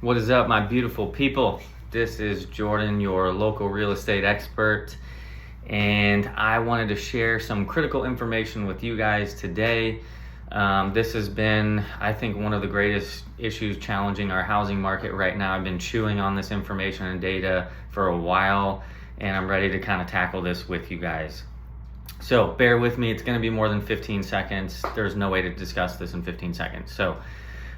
What is up, my beautiful people? This is Jordan, your local real estate expert, and I wanted to share some critical information with you guys today. This has been, I think, one of the greatest issues challenging our housing market right now. I've been chewing on this information and data for a while, and I'm ready to kind of tackle this with you guys. So bear with me. It's going to be more than 15 seconds. There's no way to discuss this in 15 seconds. So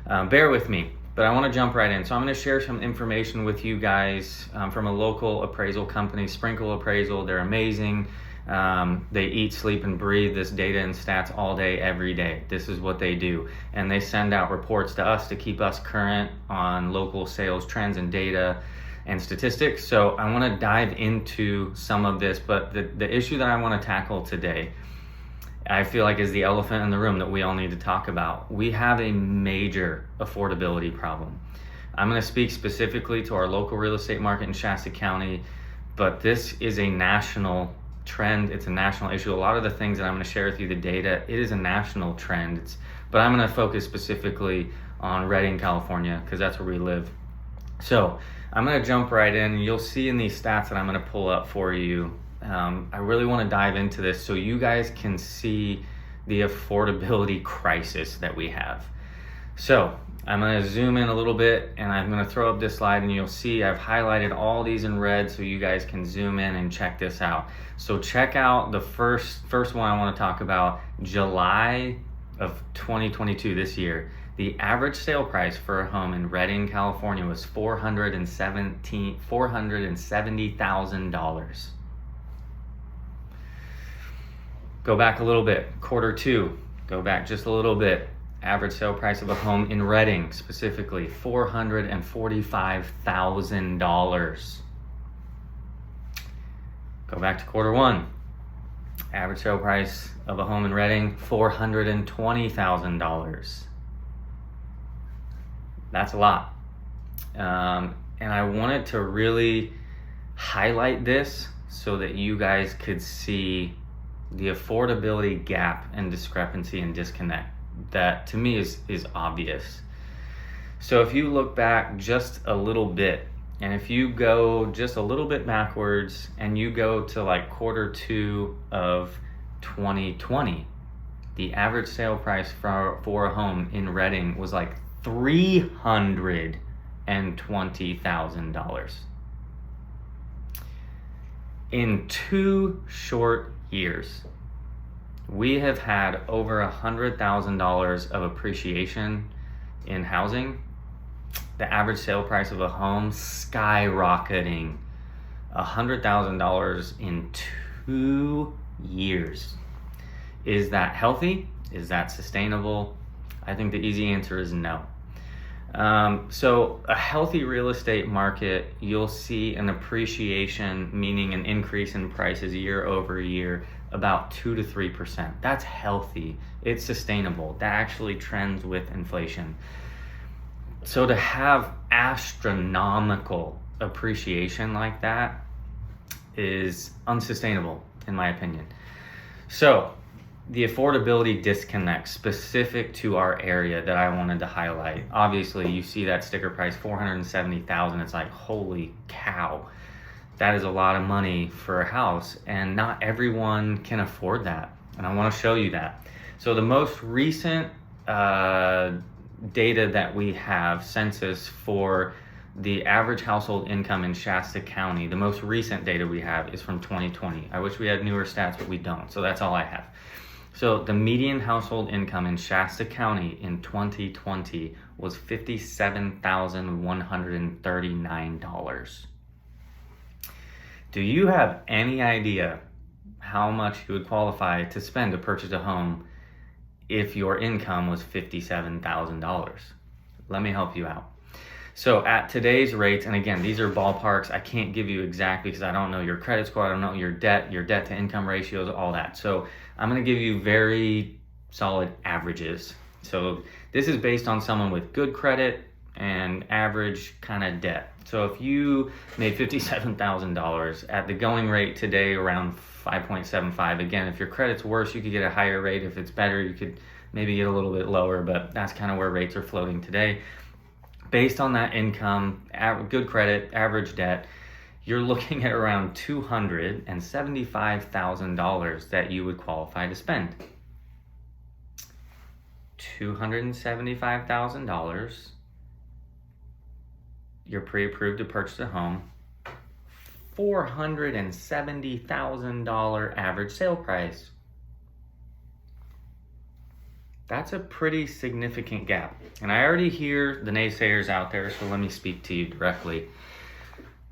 bear with me. But I want to jump right in. So I'm going to share some information with you guys from a local appraisal company, Sprinkle Appraisal. They're amazing. They eat, sleep, and breathe this data and stats all day, every day. This is what they do. And they send out reports to us to keep us current on local sales trends and data and statistics. So I want to dive into some of this, but the issue that I want to tackle today, I feel like, is the elephant in the room that we all need to talk about. We have a major affordability problem. I'm going to speak specifically to our local real estate market in Shasta County, but this is a national trend. It's a national issue. A lot of the things that I'm going to share with you, the data, it is a national trend. But I'm going to focus specifically on Redding, California, because that's where we live. So I'm going to jump right in. You'll see in these stats that I'm going to pull up for you. I really want to dive into this so you guys can see the affordability crisis that we have. So I'm going to zoom in a little bit and I'm going to throw up this slide, and you'll see I've highlighted all these in red so you guys can zoom in and check this out. So check out the first one I want to talk about, July of 2022, this year. The average sale price for a home in Redding, California was $470,000. Go back a little bit, quarter two, go back just a little bit. Average sale price of a home in Redding, specifically, $445,000. Go back to quarter one. Average sale price of a home in Redding, $420,000. That's a lot. And I wanted to really highlight this so that you guys could see the affordability gap and discrepancy and disconnect that to me is obvious. So if you look back just a little bit, and if you go just a little bit backwards and you go to like quarter two of 2020, the average sale price for a home in Redding was like $320,000. In 2 short years, we have had over $100,000 of appreciation in housing. The average sale price of a home skyrocketing, $100,000 in 2 years. Is that healthy? Is that sustainable? I think the easy answer is no. So a healthy real estate market, you'll see an appreciation, meaning an increase in prices year over year, about 2 to 3%. That's healthy. It's sustainable. That actually trends with inflation. So to have astronomical appreciation like that is unsustainable, in my opinion. So the affordability disconnect specific to our area that I wanted to highlight. Obviously, you see that sticker price, $470,000. It's like, holy cow, that is a lot of money for a house, and not everyone can afford that. And I want to show you that. So the most recent data that we have, census for the average household income in Shasta County, the most recent data we have is from 2020. I wish we had newer stats, but we don't. So that's all I have. So the median household income in Shasta County in 2020 was $57,139. Do you have any idea how much you would qualify to spend to purchase a home if your income was $57,000? Let me help you out. So at today's rates, and again, these are ballparks. I can't give you exactly because I don't know your credit score. I don't know your debt to income ratios, all that. So I'm going to give you very solid averages. So this is based on someone with good credit and average kind of debt. So if you made $57,000 at the going rate today, around 5.75. Again, if your credit's worse, you could get a higher rate. If it's better, you could maybe get a little bit lower, but that's kind of where rates are floating today. Based on that income, good credit, average debt, you're looking at around $275,000 that you would qualify to spend. $275,000, you're pre-approved to purchase a home. $470,000 average sale price. That's a pretty significant gap. And I already hear the naysayers out there, so let me speak to you directly.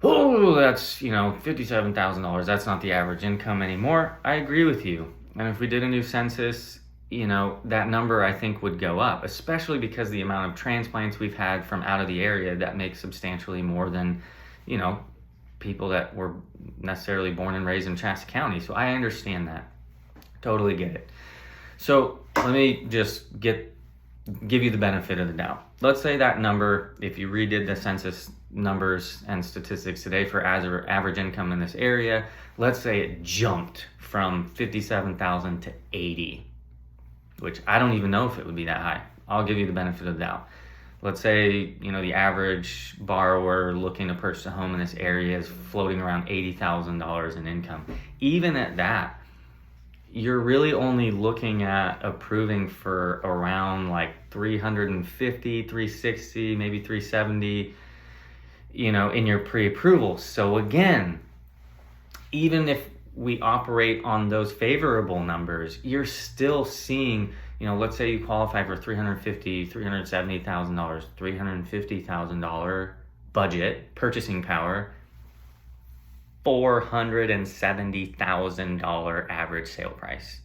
Oh, that's, $57,000. That's not the average income anymore. I agree with you. And if we did a new census, that number I think would go up, especially because the amount of transplants we've had from out of the area that makes substantially more than, people that were necessarily born and raised in Shasta County. So I understand that. Totally get it. So let me just give you the benefit of the doubt. Let's say that number, if you redid the census numbers and statistics today for average income in this area, let's say it jumped from 57,000 to 80, which I don't even know if it would be that high. I'll give you the benefit of the doubt. Let's say, the average borrower looking to purchase a home in this area is floating around $80,000 in income. Even at that, you're really only looking at approving for around like 350, 360, maybe 370, in your pre-approval. So again, even if we operate on those favorable numbers, you're still seeing, let's say you qualify for $350,000, $370,000, $350,000 budget, purchasing power, $470,000 average sale price,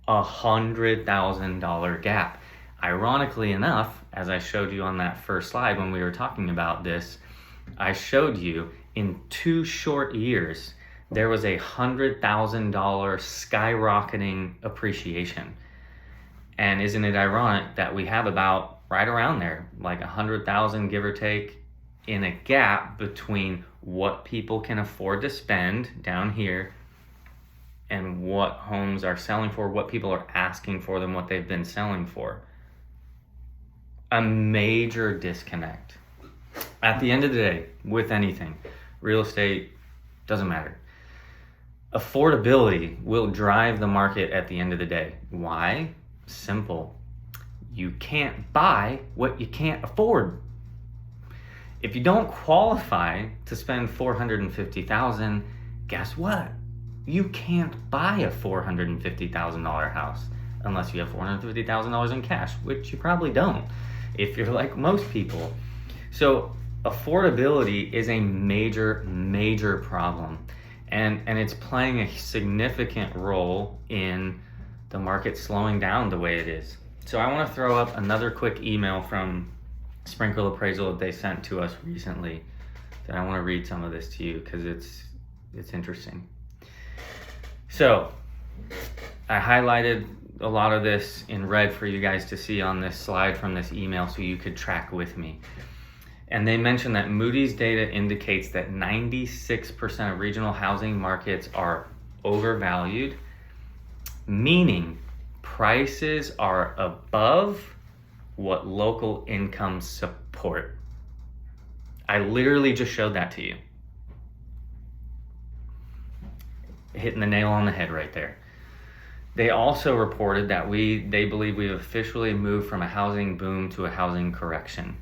$100,000 gap. Ironically enough, as I showed you on that first slide when we were talking about this, I showed you in 2 short years, there was $100,000 skyrocketing appreciation. And isn't it ironic that we have about right around there, like 100,000 give or take, in a gap between what people can afford to spend down here and what homes are selling for, what people are asking for them, what they've been selling for. A major disconnect. At the end of the day, with anything, real estate, doesn't matter. Affordability will drive the market at the end of the day. Why? Simple. You can't buy what you can't afford. If you don't qualify to spend $450,000, guess what? You can't buy a $450,000 house unless you have $450,000 in cash, which you probably don't if you're like most people. So affordability is a major, major problem. And it's playing a significant role in the market slowing down the way it is. So I want to throw up another quick email from Sprinkle Appraisal that they sent to us recently. That I want to read some of this to you because it's interesting. So I highlighted a lot of this in red for you guys to see on this slide from this email so you could track with me. And they mentioned that Moody's data indicates that 96% of regional housing markets are overvalued, meaning prices are above what local incomes support. I literally just showed that to you. Hitting the nail on the head right there. They also reported that they believe we've officially moved from a housing boom to a housing correction.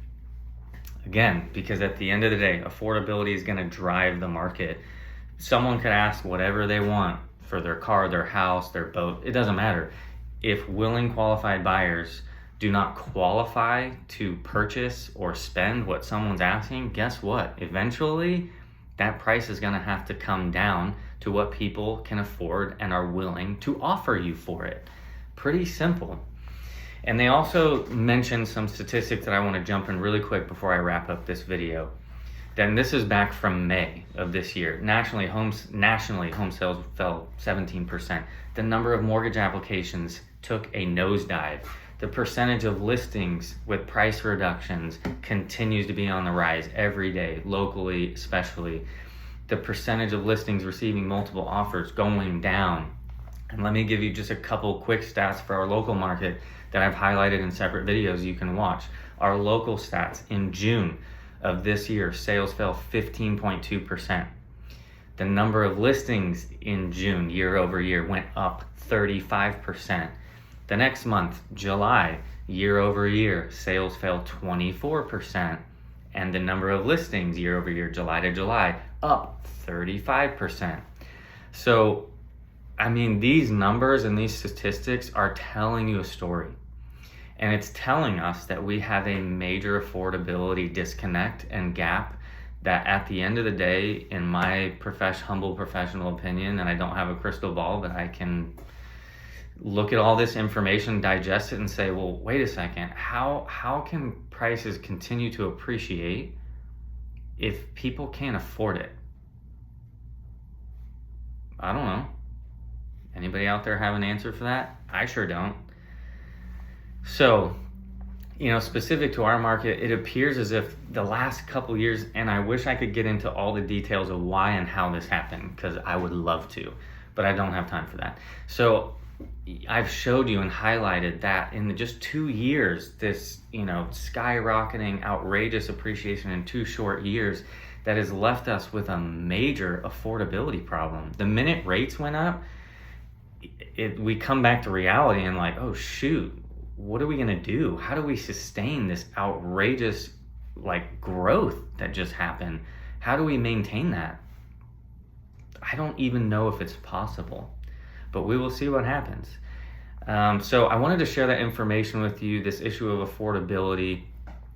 Again, because at the end of the day, affordability is going to drive the market. Someone could ask whatever they want for their car, their house, their boat. It doesn't matter. If willing, qualified buyers do not qualify to purchase or spend what someone's asking, guess what? Eventually, that price is going to have to come down to what people can afford and are willing to offer you for it. Pretty simple. And they also mentioned some statistics that I want to jump in really quick before I wrap up this video. Then this is back from May of this year. Nationally, home sales fell 17%. The number of mortgage applications took a nosedive. The percentage of listings with price reductions continues to be on the rise every day, locally especially. The percentage of listings receiving multiple offers going down. And let me give you just a couple quick stats for our local market that I've highlighted in separate videos you can watch. Our local stats in June of this year, sales fell 15.2%. The number of listings in June year over year went up 35%. The next month, July, year over year, sales fell 24%. And the number of listings year over year, July to July, up 35%. So, I mean, these numbers and these statistics are telling you a story. And it's telling us that we have a major affordability disconnect and gap that at the end of the day, in my humble professional opinion, and I don't have a crystal ball, but I can look at all this information, digest it, and say, well, wait a second, how can prices continue to appreciate if people can't afford it? I don't know. Anybody out there have an answer for that? I sure don't. So, specific to our market, it appears as if the last couple years, and I wish I could get into all the details of why and how this happened, because I would love to, but I don't have time for that. So I've showed you and highlighted that in just 2 years, this, skyrocketing, outrageous appreciation in 2 short years that has left us with a major affordability problem. The minute rates went up, we come back to reality and like, oh shoot, what are we gonna do? How do we sustain this outrageous growth that just happened? How do we maintain that? I don't even know if it's possible, but we will see what happens. So I wanted to share that information with you, this issue of affordability.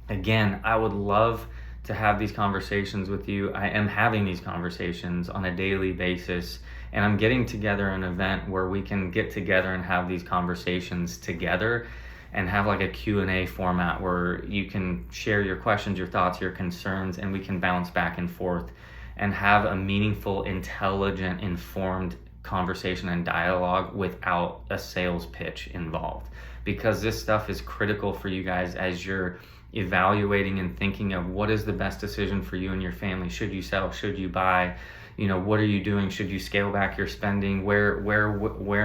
Again, I would love to have these conversations with you. I am having these conversations on a daily basis, and I'm getting together an event where we can get together and have these conversations together and have a Q&A format where you can share your questions, your thoughts, your concerns, and we can bounce back and forth and have a meaningful, intelligent, informed conversation and dialogue without a sales pitch involved. Because this stuff is critical for you guys as you're evaluating and thinking of what is the best decision for you and your family. Should you sell? Should you buy? What are you doing? Should you scale back your spending? Where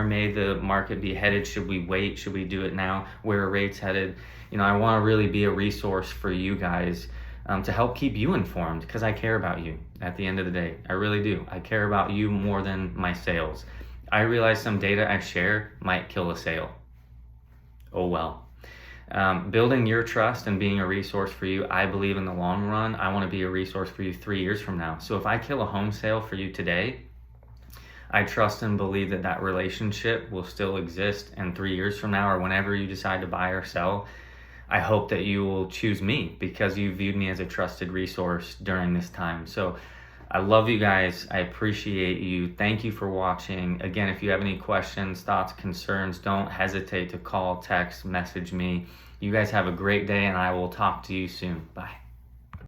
may the market be headed? Should we wait? Should we do it now? Where are rates headed? I want to really be a resource for you guys to help keep you informed, because I care about you at the end of the day. I really do. I care about you more than my sales. I realize some data I share might kill a sale. Oh well. Building your trust and being a resource for you, I believe in the long run, I want to be a resource for you 3 years from now. So if I kill a home sale for you today, I trust and believe that that relationship will still exist. And 3 years from now, or whenever you decide to buy or sell, I hope that you will choose me because you viewed me as a trusted resource during this time. So I love you guys. I appreciate you. Thank you for watching. Again, if you have any questions, thoughts, concerns, don't hesitate to call, text, message me. You guys have a great day, and I will talk to you soon. Bye.